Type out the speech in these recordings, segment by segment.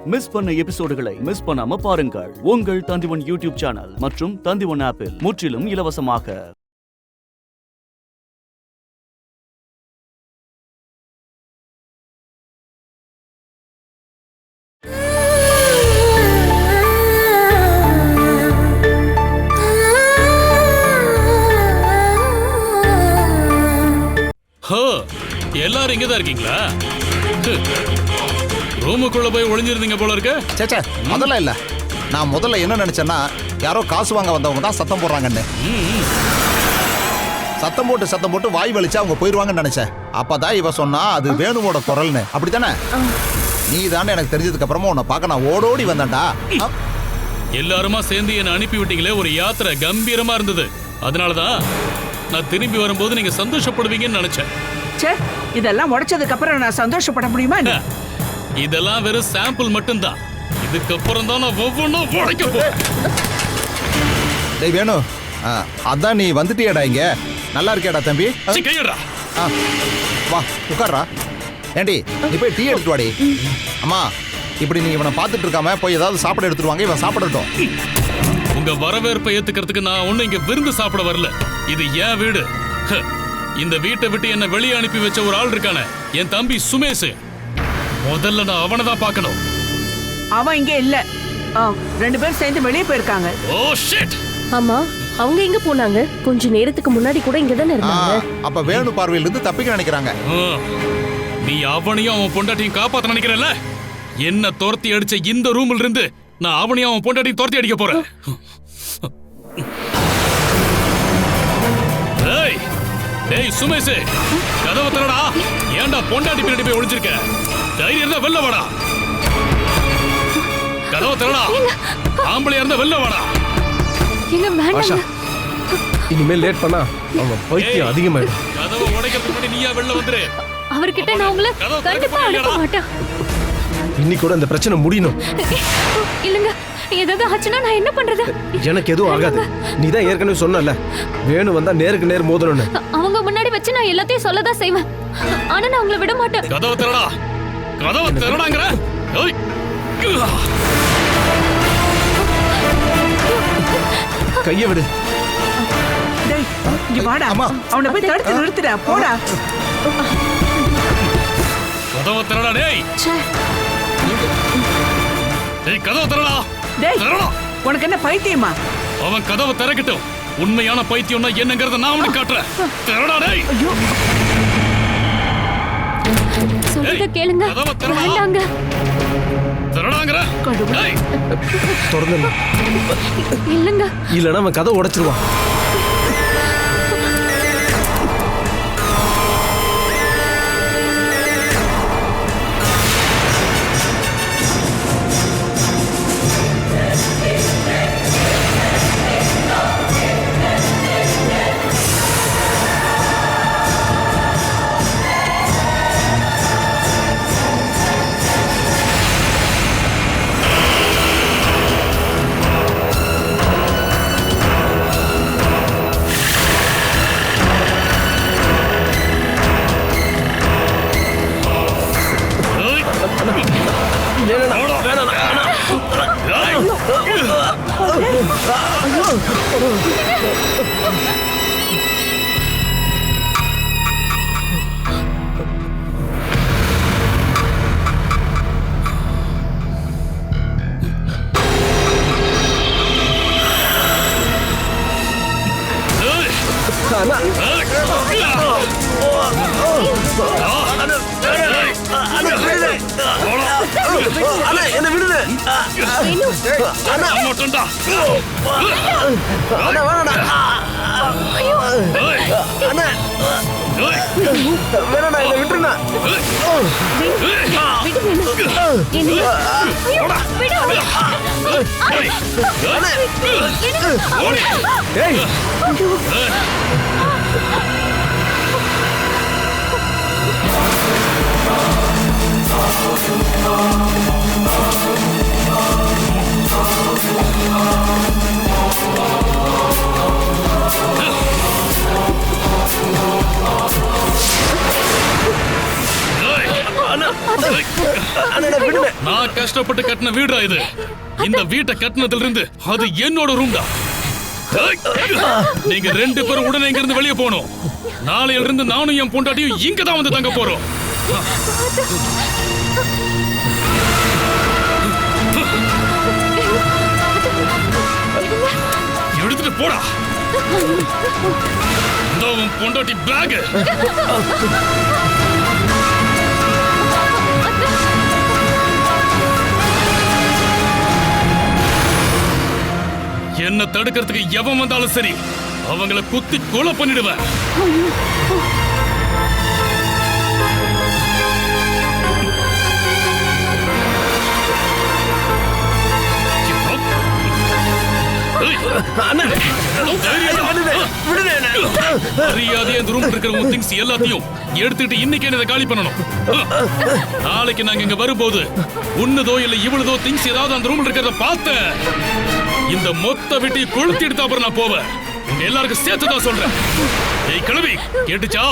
Miss பண்ண எபிசோடுகளை miss பண்ணாம பாருங்கள் உங்கள் தந்திவன் யூடியூப் சேனல் மற்றும் தந்திவன் ஆப்பில் முற்றிலும் இலவசமாக. எல்லாரும் இங்கதான் இருக்கீங்களா? ரூமுக்குள்ள போய் ஒளிஞ்சிருந்தீங்க போல இருக்கு. சேச்சே, அதெல்லாம் இல்ல. நான் முதல்ல என்ன நினைச்சேன்னா யாரோ காசு வாங்க வந்தவங்க தான் சத்தம் போடுறாங்கன்னு. சத்தம் போட்டு வாய் வலிச்சு அவங்க போயிருவாங்கன்னு நினைச்சேன். அப்பதான் இவ சொன்னா அது வேணுவோட குரல்னு. அப்படித்தானே? நீ தானே எனக்கு தெரிஞ்சதுக்கு அப்புறமா உன்னை பார்க்க நான் ஓடோடி வந்தேன்டா. எல்லாருமா சேர்ந்து என்ன அனுப்பி விட்டீங்களே, ஒரு யாத்திரை கம்பீரமா இருந்தது. அதனாலதான் நான் திரும்பி வரும்போது நீங்க சந்தோஷப்படுவீங்கன்னு நினைச்சேன். இதெல்லாம் உடைச்சதுக்கு அப்புறம் நான் சந்தோஷப்பட முடியுமா? இதெல்லாம் வெறும் சாம்பிள் மட்டும்தான். இதுக்கப்புறம் தான் நான் ஒவ்வொன்றும் உடைக்க போறேன். டேய் வேணு, அதான் நீ வந்துட்டியடா இங்க. நல்லா இருக்கியாடா தம்பி? கையடா. வா உட்கார்றா. ஏண்டி நீ போய் டீ எடுத்துட்டு வாடி. அம்மா, இப்படி நீ இவனை பார்த்துட்டு இருக்காம போய் ஏதாவது சாப்பிட எடுத்துட்டு வாங்க, இவன் சாப்பிடட்டும். உங்க வரவேற்பை ஏத்துக்கிறதுக்கு நான் ஒண்ணு இங்க விருந்து சாப்பிட வரல. இது என் வீடு. இந்த வீட்டை விட்டு என்ன வெளியே அனுப்பி வச்ச ஒரு ஆள் இருக்கானே, என் தம்பி சுமேஷ். முதல்ல நான் அவனை தான் பார்க்கணும். அவன் இங்க இல்ல. ரெண்டு பேரும் சேர்ந்து வெளியே போயிருக்காங்க. Oh shit. ஆமா, அவங்க எங்க போனாங்க? கொஞ்ச நேரத்துக்கு முன்னாடி கூட இங்க தானே இருந்தாங்க. அப்ப வேணு பார்வையில இருந்து தப்பிக்க நினைக்கிறாங்க. நீ அவனையும் அவன் பொண்டாட்டியும் காப்பாத்த நினைக்கிறல்ல? என்ன துரத்தி அடிச்ச இந்த ரூம்ல இருந்து நான் அவனையும் அவன் பொண்டாட்டியும் துரத்தி அடிக்க போறேன். டேய் சுமேஷ், கதவை திறடா. ஏன்டா பொண்டாட்டி பின்னாடி போய் ஒளிஞ்சிருக்க? தைரியம் இருந்தா வெளில வாடா. கதவை திறடா. ஆம்பளையா இருந்தா வெளில வாடா. இனிமேல் லேட் பண்ணா அவன் பைத்தியம் அதிகமாயிடும். கதவை உடைக்கிறதுக்கு முன்னாடி நீயா வெளில வந்துரு. அவர்கிட்ட நான் உங்களை கண்டிப்பா அனுப்ப மாட்டேன். இன்னைக்கு கூட இந்த பிரச்சனை முடியணும். இல்லங்க, ஏதாவது ஆச்சுன்னா நான் என்ன பண்றது? எனக்கு எதுவும் ஆகாது. நீ தான் ஏற்கனவே சொன்னல, வேணு வந்தா நேருக்கு நேர் மோதணும்னு. அவங்க முன்னாடி வச்சு நான் எல்லாத்தையும் சொல்லதான் செய்வேன். ஆனா நான் உங்களை விட மாட்டேன். கதவை திறடா. கதவை திறடாங்கற. ஏய். கையை விடு. டேய் இங்க வாடா. அவனை போய் தடுத்து நிறுத்துடா. போடா. கதவை திறடா டேய். டேய் கதவை திறடா. டேய் உனக்கு என்ன பைத்தியமா? அவன் கதவை திறக்கட்டும். உண்மையான பைத்தியம்னா என்னங்கறத நான் உனக்கு காட்டுறேன். திறடா டேய். சொல்றத கேளுங்க. வேண்டாங்க. திறடாங்கற. டேய் திறந்துடணும். இல்லங்க. இல்லனா அவன் கதவை உடைச்சிருவான். என்ன விடுங்க. நான் கஷ்டப்பட்டு கட்டின வீடா இது. இந்த வீட்டை கட்டினதுல இருந்து அது என்னோட ரூம்டா. நீங்க 2 பேரும் உடனே இங்க இருந்து வெளியே போகணும். நாளையில இருந்து நானும் என் பொண்டாட்டியும் இங்க தான் வந்து தங்க போறோம். எடுத்துட்டு போடா. இந்த உன் பொண்டாட்டி பேக். என்ன தடுக்கிறதுக்கு எவன் வந்தாலும் சரி, அவங்கள குத்தி கொலை பண்ணிடுவேன். மரியாதை அந்த ரூம்ல இருக்கிற உன் திங்ஸ் எல்லாத்தையும் எடுத்துட்டு இன்னைக்கு இதை காலி பண்ணணும். நாளைக்கு நாங்க இங்க வரும்போது உன்னதோ இல்ல இவ்வளதோ திங்ஸ் ஏதாவது அந்த ரூம்ல இருக்கிறத பார்த்த இந்த மொத்த வீட்டை கொளுத்தி எடுத்தா அப்புறம் நான் போவேன். உங்க எல்லாருக்கும் சேர்த்துதான் சொல்றேன். ஏய் கிளவி, கேட்டுச்சா?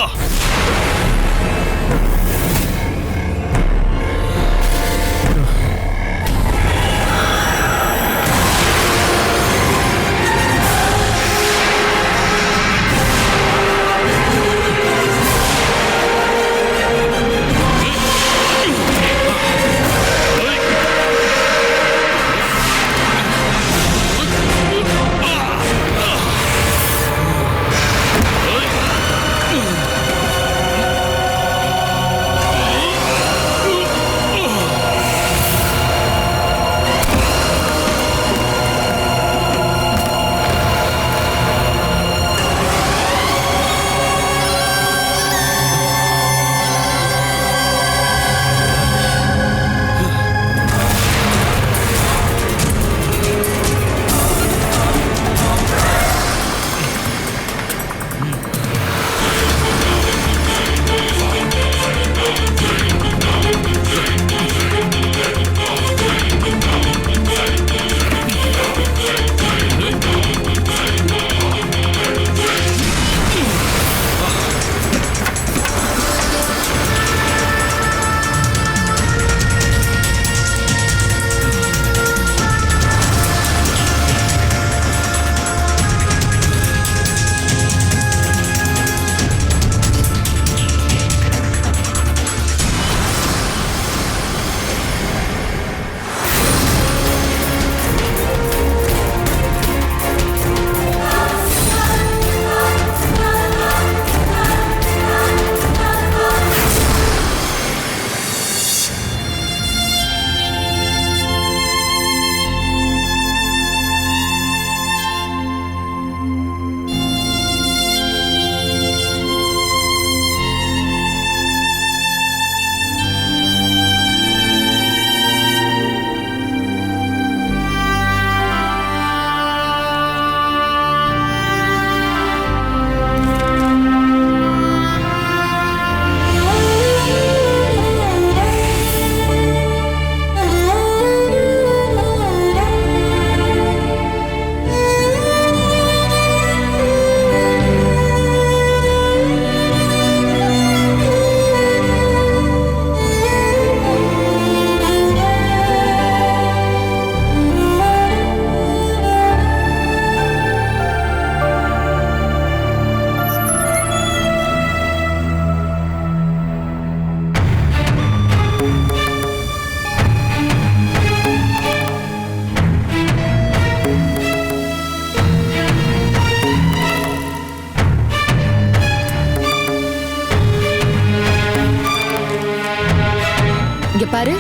பாரு,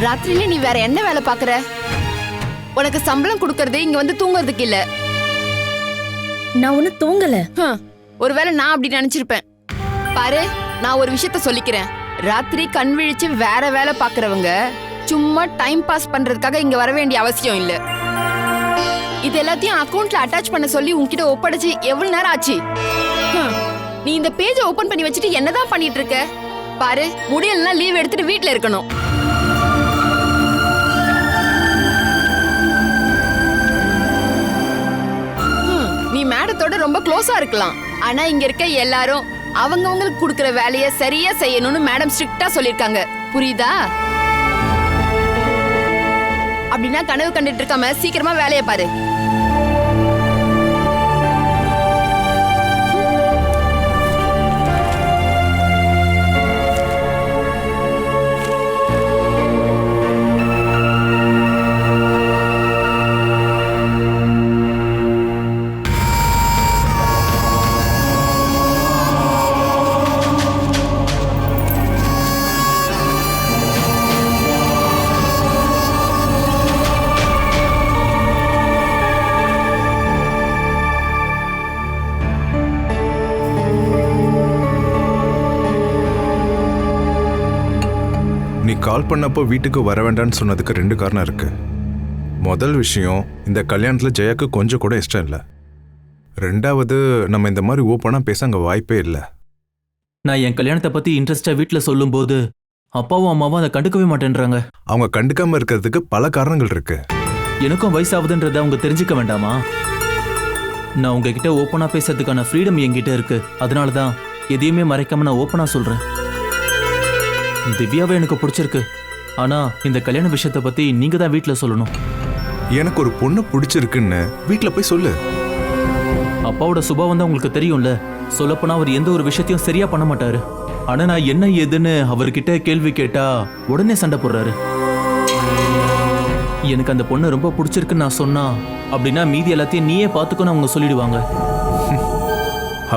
ராத்திரியில நீ வேற என்ன வேலை பாக்குற? உனக்கு சம்பளம் கொடுக்கறதே இங்க வந்து தூங்குறதுக்கு இல்ல. நான் ஒண்ணு தூங்கல. ஒருவேளை நான் அப்படி நினைச்சிருப்பேன். பாரு, நான் ஒரு விஷயத்த சொல்லிக்கிறேன். ராத்திரி கண் விழிச்சு வேற வேலை பாக்குறவங்க சும்மா டைம் பாஸ் பண்றதுக்காக இங்க வர வேண்டிய அவசியம் இல்ல. இது எல்லாத்தையும் அக்கவுண்ட்ல அட்டாச் பண்ண சொல்லி உன்கிட்ட ஒப்படைச்சு எவ்வளவு நேரம் ஆச்சு? நீ இந்த பேஜை ஓபன் பண்ணி வச்சுட்டு என்னதான் பண்ணிட்டு இருக்க? பாரு, முடியலன்னா லீவ் எடுத்துட்டு வீட்ல இருக்கணும். நீ மேடத்தோட ரொம்ப க்ளோஸா இருக்கலாம். ஆனா இங்க இருக்க எல்லாரும் அவங்கவங்களுக்கு கொடுக்கிற வேலையை சரியா செய்யணும்னு மேடம் ஸ்ட்ரிக்ட்டா சொல்லிருக்காங்க. புரியுதா? அப்படின்னா கனவு கண்டுட்டு இருக்காம சீக்கிரமா வேலையை பாரு. நீ கால் பண்ணப்போ வீட்டுக்கு வர வேண்டாம்னு சொன்னதுக்கு 2 காரணம் இருக்கு. முதல் விஷயம், இந்த கல்யாணத்தில் ஜெயாக்கு கொஞ்சம் கூட இஷ்டம் இல்லை. 2வது, நம்ம இந்த மாதிரி ஓப்பனாக பேச அங்கே வாய்ப்பே இல்லை. நான் என் கல்யாணத்தை பற்றி இன்ட்ரெஸ்டாக வீட்டில் சொல்லும்போது அப்பாவும் அம்மாவும் அதை கண்டுக்கவே மாட்டேன்றாங்க. அவங்க கண்டுக்காமல் இருக்கிறதுக்கு பல காரணங்கள் இருக்கு. எனக்கும் வயசாகுதுன்றதை அவங்க தெரிஞ்சுக்க வேண்டாமா? நான் உங்ககிட்ட ஓப்பனாக பேசுறதுக்கான ஃப்ரீடம் என்கிட்ட இருக்கு. அதனால தான் எதையுமே மறைக்காம நான் ஓப்பனாக சொல்கிறேன். திவ்யாவை எனக்கு பிடிச்சிருக்கு. ஆனா இந்த கல்யாண விஷயத்தை பத்தி நீங்க தான் வீட்ல சொல்லணும். எனக்கு ஒரு பொண்ணு பிடிச்சிருக்குன்னு வீட்ல போய் சொல்லு. அப்பாவோட சுபாவம் தான் உங்களுக்கு தெரியும்ல. சொல்லப்போனா அவர் எந்த ஒரு விஷயத்தையும் சரியா பண்ண மாட்டாரு. ஆனா நான் என்ன ஏதுன்னு அவர்கிட்ட கேள்வி கேட்டா உடனே சண்டை போடுறாரு. எனக்கு அந்த பொண்ணு ரொம்ப பிடிச்சிருக்குன்னு நான் சொன்னா அப்படின்னா மீதி எல்லாத்தையும் நீயே பார்த்துக்கணும் அவங்க சொல்லிடுவாங்க.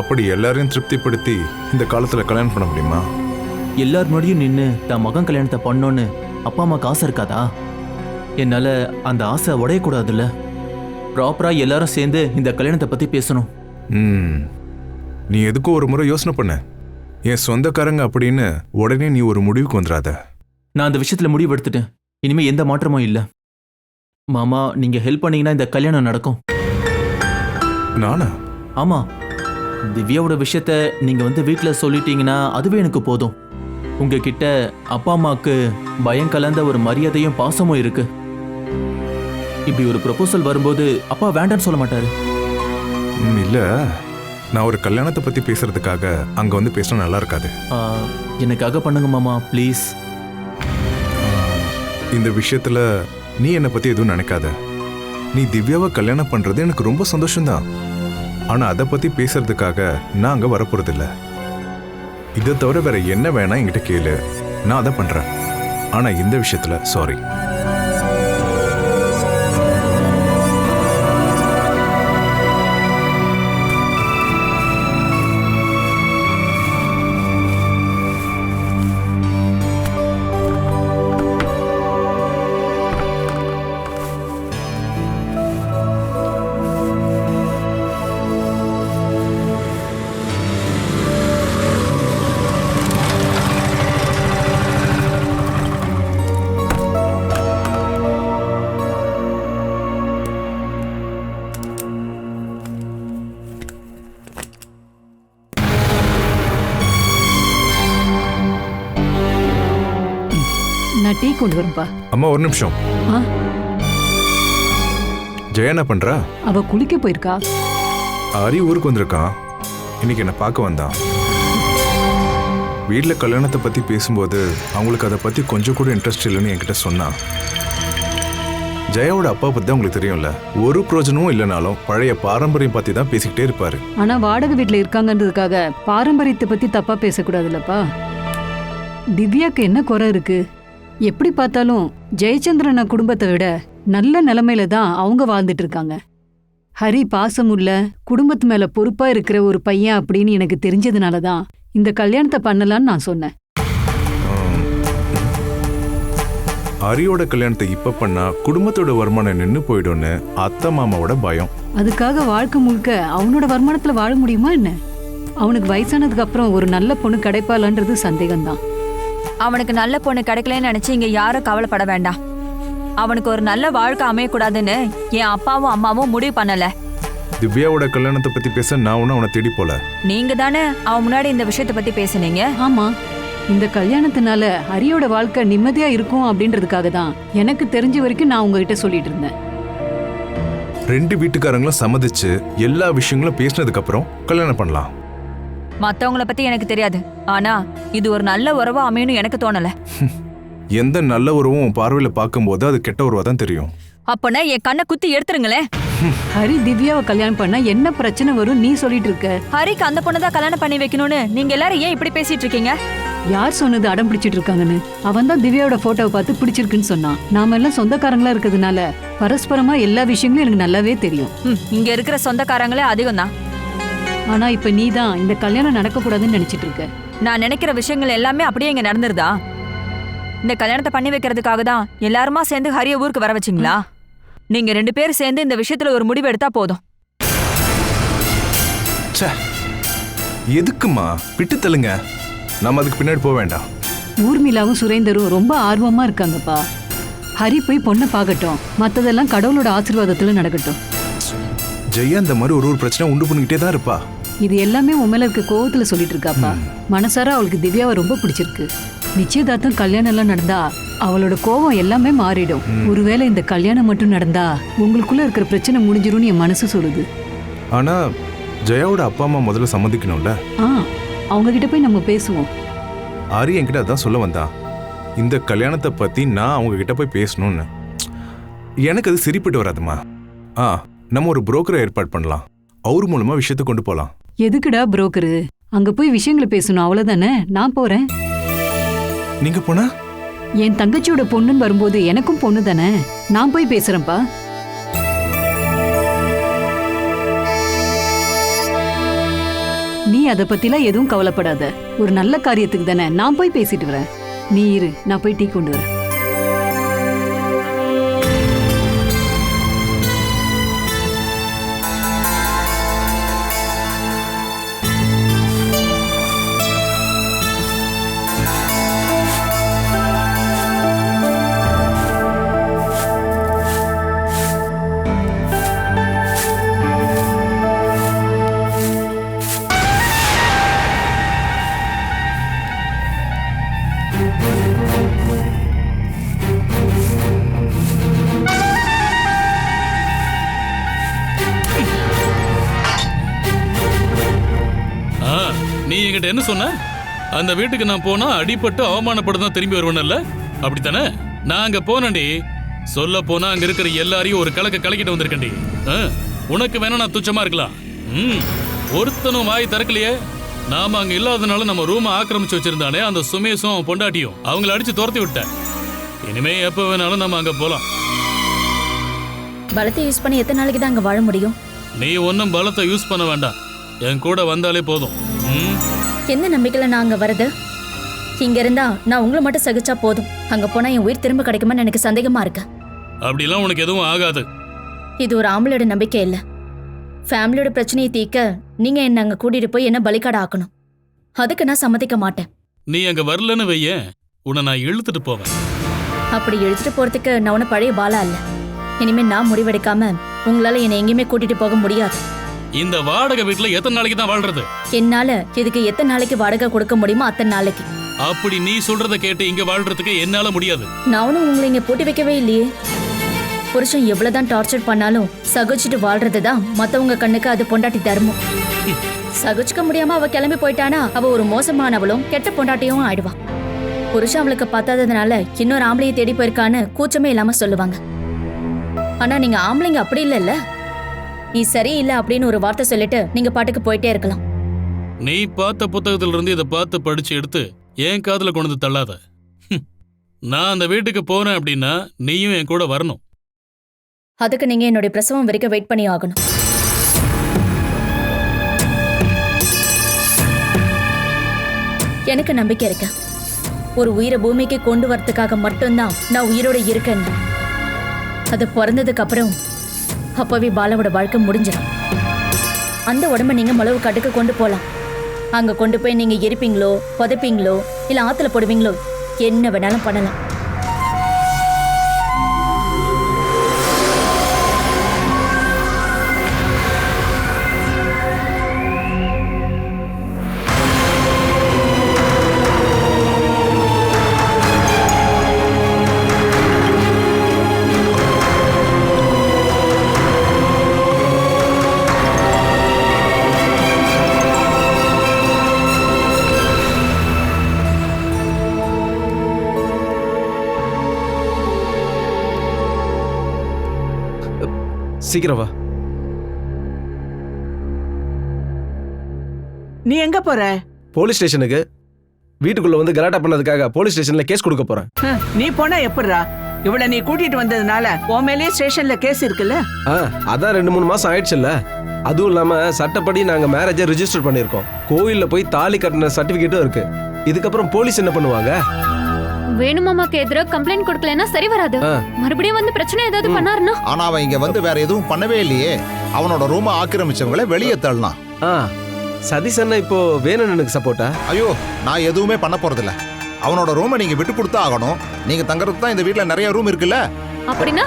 அப்படி எல்லாரையும் திருப்திப்படுத்தி இந்த காலத்துல கல்யாணம் பண்ண முடியுமா? எல்லார் முன்னாடியும் நின்று தான் மகன் கல்யாணத்தை பண்ணோன்னு அப்பா அம்மாவுக்கு ஆசை இருக்காதா? என்னால அந்த ஆசை உடையக்கூடாதுல்ல. ப்ராப்பரா எல்லாரும் சேர்ந்து இந்த கல்யாணத்தை பத்தி பேசணும். நீ எதுக்கும் ஒரு முறை யோசனை பண்ண. என் சொந்தக்காரங்க அப்படின்னு உடனே நீ ஒரு முடிவுக்கு வந்துடாத. நான் அந்த விஷயத்துல முடிவு எடுத்துட்டேன். இனிமே எந்த மாற்றமும் இல்லை. மாமா, நீங்க ஹெல்ப் பண்ணீங்கன்னா இந்த கல்யாணம் நடக்கும். நானா? ஆமா, திவ்யாவோட விஷயத்த நீங்க வீட்டுல சொல்லிட்டீங்கன்னா அதுவே எனக்கு போதும். உங்ககிட்ட அப்பா அம்மாவுக்கு பயம் கலந்த ஒரு மரியாதையும் பாசமும் இருக்கு. இப்படி ஒரு ப்ரொபோசல் வரும்போது அப்பா வேண்டான்னு சொல்ல மாட்டாரு. இல்ல, நான் ஒரு கல்யாணத்தை பத்தி பேசுறதுக்காக அங்க பேசினா நல்லா இருக்காது. எனக்காக பண்ணுங்க மாமா, ப்ளீஸ். இந்த விஷயத்துல நீ என்னை பத்தி எதுவும் நினைக்காத. நீ திவ்யாவை கல்யாணம் பண்றது எனக்கு ரொம்ப சந்தோஷம்தான். ஆனா அதை பத்தி பேசுறதுக்காக நான் அங்க வரப்போறதில்ல. இதை தவிர வேற என்ன வேணா என்கிட்ட கேளு, நான் அதை பண்றேன். ஆனா இந்த விஷயத்துல சாரி. நான் டீ கொண்டு வரேன்பா. அம்மா ஒரு நிமிஷம். ஜெயா என்ன பண்றா? அவ குளிக்க போயிருக்கா. ஆரி ஊருக்கு வந்திருக்கான். இன்னைக்கு என்ன பார்க்க வந்தான். வீட்டில் கல்யாணத்தை பத்தி பேசும்போது அவங்களுக்கு அதை பத்தி கொஞ்சம் கூட இன்ட்ரெஸ்ட் இல்லைன்னு என்கிட்ட சொன்னான். ஜெயாவோட அப்பா பத்தி தான் உங்களுக்கு தெரியும்ல. ஒரு பிரயோஜனமும் இல்லைனாலும் பழைய பாரம்பரியம் பத்தி தான் பேசிக்கிட்டே இருப்பாரு. ஆனா வாடகை வீட்டுல இருக்காங்கன்றதுக்காக பாரம்பரியத்தை பத்தி தப்பா பேசக்கூடாதுல்லப்பா. திவ்யாக்கு என்ன குறை இருக்கு? எப்படி பார்த்தாலும் ஜெயச்சந்திரன குடும்பத்தை விட நல்ல நிலைமையில தான் அவங்க வாழ்ந்துட்டு இருக்காங்க. ஹரி பாசமுள்ள குடும்பத்து மேல பொறுப்பா இருக்கிற ஒரு பையன் அப்படின்னு எனக்கு தெரிஞ்சதுனாலதான் இந்த கல்யாணத்தை பண்ணலான்னு நான் சொன்னேன். ஹரியோட கல்யாணத்தை இப்ப பண்ணா குடும்பத்தோட வருமானம் நின்னு போயிடும்னு அத்தை மாமாவோட பயம். அதுக்காக வாழ்க்கை முழுக்க அவனோட வருமானத்துல வாழ முடியுமா என்ன? அவனுக்கு வயசானதுக்கு அப்புறம் ஒரு நல்ல பொண்ணு கிடைப்பாளன்றது சந்தேகம்தான். அவனுக்கு நல்ல பொண்ணு கிடைக்கலன்னு நினைச்சு இங்க யாரும் கவலைப்பட வேண்டாம். அவனுக்கு ஒரு நல்ல வாழ்க்கை அமையக்கூடாதுன்னு என் அப்பாவும் அம்மாவும் முடிவு பண்ணல. திவ்யாவோட கல்யாணத்தை பத்தி பேச நான் ஒன்னும் அவனை தேடி போல. நீங்க தானே அவன் முன்னாடி இந்த விஷயத்தை பத்தி பேசுனீங்க. ஆமா, இந்த கல்யாணத்தினால ஹரியோட வாழ்க்கை நிம்மதியா இருக்கும் அப்படின்றதுக்காக தான் எனக்கு தெரிஞ்ச வரைக்கும் நான் உங்ககிட்ட சொல்லிட்டு இருந்தேன். 2 வீட்டுக்காரங்களும் சம்மதிச்சு எல்லா விஷயங்களும் பேசினதுக்கு அப்புறம் கல்யாணம் பண்ணலாம். மத்தவங்கள பத்தி எனக்கு தெரியாது. ஆனா இது ஒரு நல்ல உறவா அமையணும் எனக்கு தோணல. எந்த நல்ல உறவும் உன் பார்வையில பார்க்கும்போது அது கெட்ட உறவா தான் தெரியும். அப்பனா என் கண்ணை குத்தி எடுத்துருங்களேன். ஹரி திவ்யாவை கல்யாணம் பண்ணா என்ன பிரச்சனை வரும் நீ சொல்லிட்டு இருக்க? ஹரிக்கு அந்த பொண்ணை தான் கல்யாணம் பண்ணி வைக்கணும்னு நீங்க எல்லாரும் ஏன் இப்படி பேசிட்டு இருக்கீங்க? யார் சொன்னது அடம் பிடிச்சிட்டு இருக்காங்கன்னு? அவன் தான் திவ்யாவோட போட்டோவை பார்த்து பிடிச்சிருக்குன்னு சொன்னான். நாம எல்லாம் சொந்தக்காரங்களா இருக்கிறதுனால பரஸ்பரமா எல்லா விஷயங்களும் எனக்கு நல்லாவே தெரியும். இங்க இருக்கிற சொந்தக்காரங்களே அதிகம் தான். ஆனா இப்ப நீ தான் இந்த கல்யாணம் நடக்க கூடாதுன்னு நினைச்சிட்டு இருக்க. நான் நினைக்கிற விஷயங்கள் எல்லாமே அப்படியே இங்க நடந்துருதா? இந்த கல்யாணத்தை பண்ணி வைக்கிறதுக்காக தான் எல்லாருமா சேர்ந்து ஹரிய ஊருக்கு வர வச்சிங்களா? நீங்க 2 பேரும் சேர்ந்து இந்த விஷயத்துல ஒரு முடிவு எடுத்தா போதும். எதுக்குமா விட்டு தள்ளுங்க, நம்ம அதுக்கு பின்னாடி போக வேண்டாம். ஊர்மிளாவும் சுரேந்தரும் ரொம்ப ஆர்வமா இருக்காங்கப்பா. ஹரி போய் பொண்ணை பார்க்கட்டும், மத்ததெல்லாம் கடவுளோட ஆசீர்வாதத்துல நடக்கட்டும். ஜெயா இந்த மாதிரி ஒரு பிரச்சனை உண்டு பண்ணிக்கிட்டே தான் இருப்பா. இது எல்லாமே உன் மேல இருக்க கோவத்துல சொல்லிட்டு இருக்காப்பா. மனசார அவளுக்கு திவ்யாவை ரொம்ப பிடிச்சிருக்கு. நிச்சயதார்த்தம் கல்யாணம் எல்லாம் நடந்தா அவளோட கோவம் எல்லாமே மாறிடும். ஒருவேளை இந்த கல்யாணம் மட்டும் நடந்தா உங்களுக்குள்ள இருக்கிற பிரச்சனை முடிஞ்சிரும்னு என் மனசு சொல்லுது. ஆனா ஜெயாவோட அப்பா அம்மா முதல்ல சம்மதிக்கணும்ல. அவங்க கிட்ட போய் நம்ம பேசுவோம். ஆரி என்கிட்ட அதான் சொல்ல வந்தா, இந்த கல்யாணத்தை பத்தி நான் அவங்க கிட்ட போய் பேசணும்னு. எனக்கு அது சரிப்பட்டு வராதுமா. நம்ம ஒரு புரோக்கரை ஏற்பாடு பண்ணலாம், அவர் மூலமா விஷயத்தை கொண்டு போலாம். எதுக்குடா புரோக்கரு? அங்க போய் விஷயங்களை பேசணும், அவ்வளவுதானே. நான் போறேன். நீங்க போனா? என் தங்கச்சியோட பொண்ணுன்னு வரும்போது எனக்கும் பொண்ணு தானே, நான் போய் பேசுறேன்ப்பா. நீ அதை பத்திலாம் எதுவும் கவலைப்படாத. ஒரு நல்ல காரியத்துக்கு தானே, நான் போய் பேசிட்டு வரேன். நீ இரு, நான் போய் டீ கொண்டு வரேன். நீ என்கிட்ட என்ன சொன்ன? அந்த வீட்டுக்கு நான் போனா அடிபட்டு அவமானப்பட்டு தான் திரும்பி வருவேன்ல, அப்படித்தானே? நான் அங்க போனேன்டி. சொல்ல போனா அங்க இருக்கிற எல்லாரையும் ஒரு கலக்கிட்டு வந்திருக்கேன்டி. உனக்கு வேணா நான் துச்சமா இருக்கலாம். ஒருத்தனும் வாய் திறக்கலையே. நாம அங்க இல்லாதனால நம்ம ரூமை ஆக்கிரமிச்சு வச்சிருந்தானே அந்த சுமேஷும் அவன் பொண்டாட்டியும் அவங்கள அடிச்சு துரத்தி விட்டேன். இனிமே எப்ப வேணாலும் நம்ம அங்க போலாம். பலத்தை யூஸ் பண்ணி எத்தனை நாளைக்கு தான் அங்க வாழ முடியும்? நீ ஒன்னும் பலத்தை யூஸ் பண்ண வேண்டாம், என் கூட வந்தாலே போதும். எந்த நம்பிக்கையில நான் அங்க வரது? இங்க இருந்தா நான் உங்களை மட்டும் சகிச்சா போதும். அங்க போனா என் உயிர் திரும்ப கிடைக்குமான்னு எனக்கு சந்தேகமா இருக்கு. அப்படிலாம் உனக்கு எதுவும் ஆகாது. இது ஒரு ஆம்பளோட நம்பிக்கை இல்ல. ஃபேமிலியோட பிரச்சனையை தீர்க்க நீங்க என்ன அங்க கூட்டிட்டு போய் என்ன பலிகாட ஆக்கணும். அதுக்கு நான் சம்மதிக்க மாட்டேன். நீ அங்க வரலன்னு வைய, உன்னை நான் இழுத்துட்டு போவேன். அப்படி இழுத்துட்டு போறதுக்கு நான் உன பழைய பாலா இல்ல. இனிமே நான் முடிவெடுக்காம உங்களால என்னை எங்கேயுமே கூட்டிட்டு போக முடியாது. இந்த வாடகை வீட்டுல எத்தனை நாளைக்கு தான் வாழ்றது? என்னால இதுக்கு எத்தனை நாளைக்கு வாடகை கொடுக்க முடியுமோ அத்தனை நாளைக்கு. அப்படி நீ சொல்றத கேட்டு இங்க வாழ்றதுக்கு என்னால முடியாது. நானும் உங்களை இங்க பூட்டி வைக்கவே இல்லையே. புருஷன் எவ்வளவுதான் டார்ச்சர் பண்ணாலும் சகிச்சுட்டு வாழ்றதுதான் மத்தவங்க கண்ணுக்கு அது பொண்டாட்டி தர்மம். சகிச்சுக்க முடியாம அவ கிளம்பி போயிட்டானா அவ ஒரு மோசமானவளும் கெட்ட பொண்டாட்டியும் ஆயிடுவா. புருஷன் அவளுக்கு பத்தாததுனால இன்னொரு ஆம்பளையை தேடி போயிருக்கான்னு கூச்சமே இல்லாம சொல்லுவாங்க. ஆனா நீங்க ஆம்பளைங்க அப்படி இல்லைல்ல. நீ சரியில்லை அப்படின்னு ஒரு வார்த்தை சொல்லிட்டு நீங்க பாட்டுக்கு போயிட்டே இருக்கலாம். நீ பார்த்த புத்தகத்துல இருந்து இதை பார்த்து படிச்சு எடுத்து என் காதுல கொண்டு தள்ளாத. நான் அந்த வீட்டுக்கு போறேன் அப்படின்னா நீயும் என் கூட வரணும். அதுக்கு நீங்க என்னுடைய பிரசவம் வரைக்கும் வெயிட் பண்ணி ஆகணும். எனக்கு நம்பிக்கை இருக்கு. ஒரு உயிரை பூமிக்கு கொண்டு வரதுக்காக மட்டும்தான் நான் உயிரோட இருக்கேன். அது பிறந்ததுக்கு அப்புறம் அப்பவே பாலாவோட வாழ்க்கை முடிஞ்சிடும். அந்த உடம்ப நீங்க மளவு கட்டுக்கு கொண்டு போலாம். அங்க கொண்டு போய் நீங்க எரிப்பீங்களோ புதைப்பீங்களோ இல்ல ஆத்துல போடுவீங்களோ என்ன வேணாலும் பண்ணலாம். சீக்கிரம் வா. நீ எங்க போற? போலீஸ் ஸ்டேஷனுக்கு. வீட்டுக்குள்ள வந்து கலாட்டா பண்ணதுக்காக போலீஸ் ஸ்டேஷன்ல கேஸ் கொடுக்க போறேன். நீ போனா எப்படிரா? இவளை நீ கூட்டிட்டு வந்ததுனால உன் மேலேயே ஸ்டேஷன்ல கேஸ் இருக்குல்ல? அதான் 2-3 மாசம் ஆயிடுச்சுல்ல. அதுவும் இல்லாம சட்டப்படி நாங்க மேரேஜை ரிஜிஸ்டர் பண்ணிருக்கோம். கோயில்ல போய் தாலி கட்டின சர்டிபிகேட்டும் இருக்கு. இதுக்கப்புறம் போலீஸ் என்ன பண்ணுவாங்க? வேணுமாமாக்கு எதிராக கம்ப்ளைண்ட் கொடுக்கலன்னா சரி வராது. மறுபடியும் வந்து பிரச்சனை ஏதாவது பண்ணாருன்னா? ஆனா அவன் இங்க வந்து வேற எதுவும் பண்ணவே இல்லையே. அவனோட ரூமை ஆக்கிரமிச்சவங்களை வெளியே தள்ளலாம். சதீஷ் அண்ணா இப்போ வேணும்னு சப்போர்ட்டா? ஐயோ, நான் எதுவுமே பண்ண போறதில்ல. அவனோட ரூமை நீங்க விட்டு கொடுத்தா ஆகணும். நீங்க தங்கறது தான் இந்த வீட்ல நிறைய ரூம் இருக்குல்ல. அப்படின்னா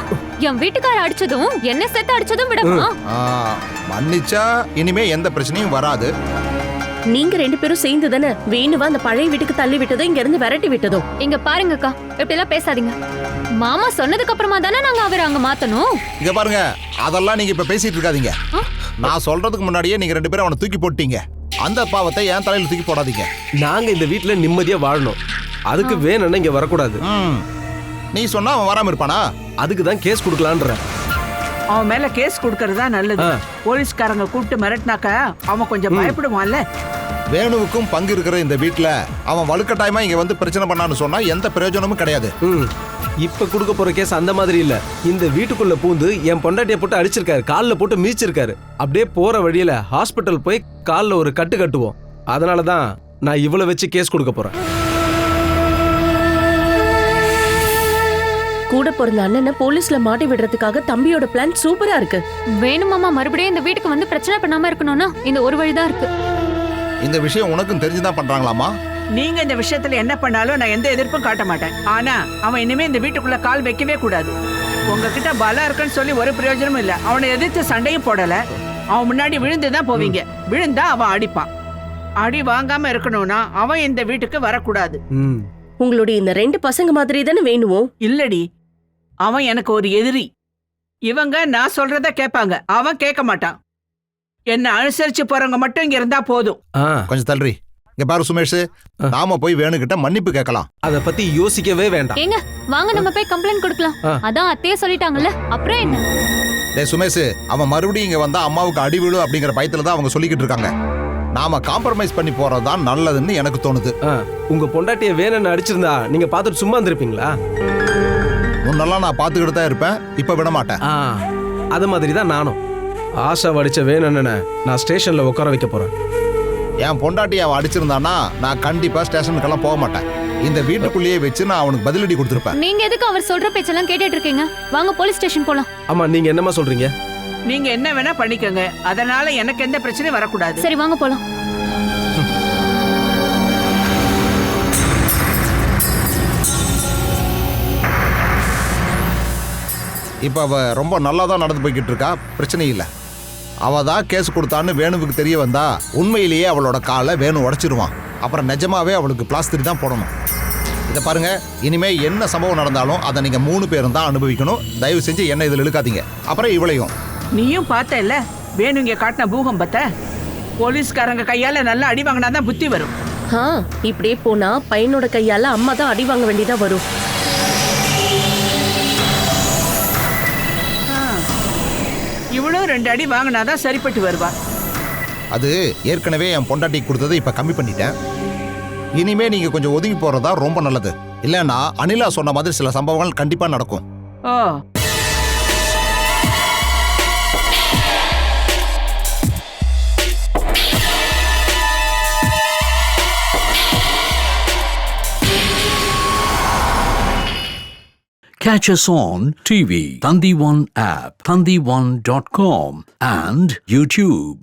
என் வீட்டுக்கார அடிச்சதும் என்ன சேர்த்து அடிச்சதும் விடமா? மன்னிச்சா இனிமே எந்த பிரச்சனையும் வராது. நீங்க 2 பேரும் சேர்ந்து தானே வேணுவா அந்த பழைய வீட்டுக்கு தள்ளி விட்டதும் இங்க இருந்து விரட்டி விட்டதும். இங்க பாருங்கக்கா, இப்படி எல்லாம் பேசாதீங்க. மாமா சொன்னதுக்கு அப்புறமா தானே நாங்க அவரை அங்க மாத்தணும். இங்க பாருங்க, அதெல்லாம் நீங்க இப்ப பேசிட்டு இருக்காதீங்க. நான் சொல்றதுக்கு முன்னாடியே நீங்க 2 பேரும் அவனை தூக்கி போட்டீங்க. அந்த பாவத்தை என் தலையில தூக்கி போடாதீங்க. நாங்க இந்த வீட்டுல நிம்மதியா வாழணும். அதுக்கு வேணும்னா இங்க வரக்கூடாது. நீ சொன்னா அவன் வராம இருப்பானா? அதுக்கு தான் கேஸ் கொடுக்கலான்ற. அவன் மேல கேஸ் கொடுக்கறதா நல்லது. போலீஸ்காரங்க கூப்பிட்டு மிரட்டினாக்க அவன் கொஞ்சம் பயப்படுவான்ல. வேணுவுக்கும் பங்கு இருக்கிற இந்த வீட்டுல அவன் வலுக்கட்டாயமா இங்க வந்து பிரச்சனை பண்ணான்னு சொன்னா எந்த பிரயோஜனமும் கிடையாது. இப்ப கொடுக்க போற கேஸ் அந்த மாதிரி இல்ல. இந்த வீட்டுக்குள்ள பூந்து என் பொண்டாட்டியை போட்டு அடிச்சிருக்காரு, காலில் போட்டு மிதிச்சிருக்காரு. அப்படியே போற வழியில ஹாஸ்பிட்டல் போய் காலில் ஒரு கட்டு கட்டுவோம். அதனாலதான் நான் இவ்வளவு வச்சு கேஸ் கொடுக்க போறேன். கூட பிறந்த அண்ணனை போலீஸ்ல மாட்டி விடுறதுக்காக தம்பியோட பிளான் சூப்பரா இருக்கு. வேணுமாமா மறுபடியும் இந்த வீட்டுக்கு வந்து பிரச்சனை பண்ணாம இருக்கணும்னா இந்த ஒரு வழிதான் இருக்கு. இந்த விஷயம் உனக்கும் தெரிஞ்சுதான் பண்றாங்களாமா? நீங்க இந்த விஷயத்துல என்ன பண்ணாலும் நான் எந்த எதிர்ப்பும் காட்ட மாட்டேன். ஆனா அவன் இனிமே இந்த வீட்டுக்குள்ள கால் வைக்கவே கூடாது. உங்ககிட்ட பலம் இருக்குன்னு சொல்லி ஒரு பிரயோஜனமும் இல்ல. அவனை எதிர்த்து சண்டையும் போடல. அவன் முன்னாடி விழுந்துதான் போவீங்க. விழுந்தா அவன் அடிப்பான். அடி வாங்காம இருக்கணும்னா அவன் இந்த வீட்டுக்கு வரக்கூடாது. உங்களுடைய இந்த 2 பசங்க மாதிரி தானே வேணுவோம்? இல்லடி, அவன் எனக்கு ஒரு எதிரி. இவங்க நான் சொல்றத கேட்பாங்க, அவன் கேட்க மாட்டான். என்ன அனுசரிச்சு போறவங்க மட்டும் இங்க இருந்தா போதும். கொஞ்சம் தள்ளுறி. இங்க பாரு சுமேஷ், நாம போய் வேணுகிட்ட மன்னிப்பு கேட்கலாம். அத பத்தி யோசிக்கவே வேண்டாம். ஏங்க வாங்க நம்ம போய் கம்ப்ளைண்ட் கொடுக்கலாம். அதான் அத்தையே சொல்லிட்டாங்கல்ல, அப்புறம் என்ன? டேய் சுமேஷ், அவன் மறுபடியும் இங்க வந்தா அம்மாவுக்கு அடி விழும் அப்படிங்கிற பயத்துல தான் அவங்க சொல்லிக்கிட்டு இருக்காங்க. நாம காம்ப்ரமைஸ் பண்ணி போறதுதான் நல்லதுன்னு எனக்கு தோணுது. உங்க பொண்டாட்டிய வேணும்னு அடிச்சிருந்தா நீங்க பாத்துட்டு சும்மா இருந்திருப்பீங்களா? முன்னெல்லாம் நான் பாத்துக்கிட்டு தான் இருப்பேன், இப்ப விட மாட்டேன். அது மாதிரி தான் நானும். ஆஷா அடிச்ச வேணும்னு நான் ஸ்டேஷன்ல உட்கார வைக்க போறேன். என் பொண்டாட்டி அவன் அடிச்சிருந்தானா நான் கண்டிப்பா ஸ்டேஷனுக்கெல்லாம் போக மாட்டேன். இந்த வீட்டுக்குள்ளேயே வச்சு நான் அவனுக்கு பதிலடி கொடுத்துருப்பேன். நீங்க எதுக்கு அவர் சொல்ற பேச்செல்லாம் கேட்டுட்டு இருக்கீங்க? வாங்க போலீஸ் ஸ்டேஷன் போலாம். ஆமா, நீங்க என்னமா சொல்றீங்க? நீங்க என்ன வேணா பண்ணிக்கங்க, அதனால எனக்கு எந்த பிரச்சனையும் வரக்கூடாது. சரி வாங்க போலாம். இப்ப அவ ரொம்ப நல்லா தான் நடந்து போய்கிட்டு இருக்கா, பிரச்சனை இல்லை. அவ தான் கேஸ் கொடுத்தான்னு வேணுவுக்கு தெரிய வந்தா உண்மையிலேயே அவளோட காலை வேணு உடைச்சிருவான். அப்புறம் நிஜமாவே அவளுக்கு பிளாஸ்டரி தான் போடணும். இதை பாருங்க, இனிமே என்ன சம்பவம் நடந்தாலும் அதை நீங்க 3 பேரும் தான் அனுபவிக்கணும். தயவு செஞ்சு என்ன இதில் இழுக்காதீங்க. அப்புறம் இவளையும். நீயும் பார்த்த இல்ல வேணு இங்க காட்டின பூகம்பத்தை. போலீஸ்காரங்க கையால நல்லா அடி வாங்கினாதான் புத்தி வரும். இப்படியே போனா பையனோட கையால அம்மா தான் அடி வாங்க வேண்டியதா வரும். இவளும் 2 அடி வாங்கினாதான் சரிப்பட்டு வருவா. அது ஏற்கனவே என் பொண்டாட்டி கொடுத்ததை இப்ப கம்மி பண்ணிட்டேன். இனிமே நீங்க கொஞ்சம் ஒதுங்கி போறதா ரொம்ப நல்லது. இல்லைன்னா அனிலா சொன்ன மாதிரி சில சம்பவங்கள் கண்டிப்பா நடக்கும். Catch us on TV, Thandivan app, thandivan.com and YouTube.